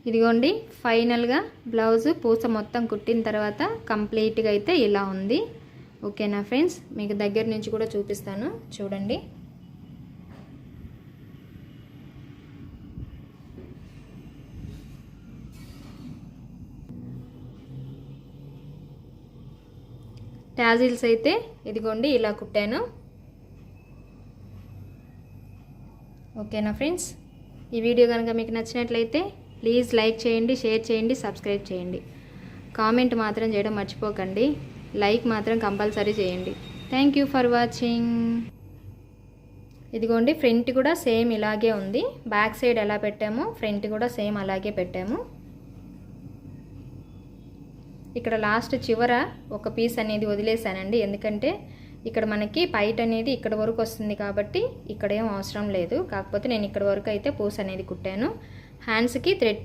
ఇదిగోండి ఫైనల్గా బ్లౌజ్ పూస మొత్తం కుట్టిన తర్వాత కంప్లీట్గా అయితే ఇలా ఉంది. ఓకేనా ఫ్రెండ్స్, మీకు దగ్గర నుంచి కూడా చూపిస్తాను చూడండి. టాజిల్స్ అయితే ఇదిగోండి ఇలా కుట్టాను. ఓకేనా ఫ్రెండ్స్, ఈ వీడియో కనుక మీకు నచ్చినట్లయితే ప్లీజ్ లైక్ చేయండి, షేర్ చేయండి, సబ్స్క్రైబ్ చేయండి. కామెంట్ మాత్రం చేయడం మర్చిపోకండి. లైక్ మాత్రం కంపల్సరీ చేయండి. Thank you for watching. ఇదిగోండి ఫ్రంట్ కూడా సేమ్ ఇలాగే ఉంది. బ్యాక్ సైడ్ ఎలా పెట్టామో ఫ్రంట్ కూడా సేమ్ అలాగే పెట్టాము. ఇక్కడ లాస్ట్ చివర ఒక పీస్ అనేది వదిలేసానండి, ఎందుకంటే ఇక్కడ మనకి పైట్ అనేది ఇక్కడ వరకు వస్తుంది కాబట్టి ఇక్కడ ఏం అవసరం లేదు. కాకపోతే నేను ఇక్కడ వరకు అయితే పూస అనేది కుట్టాను. హ్యాండ్స్కి థ్రెడ్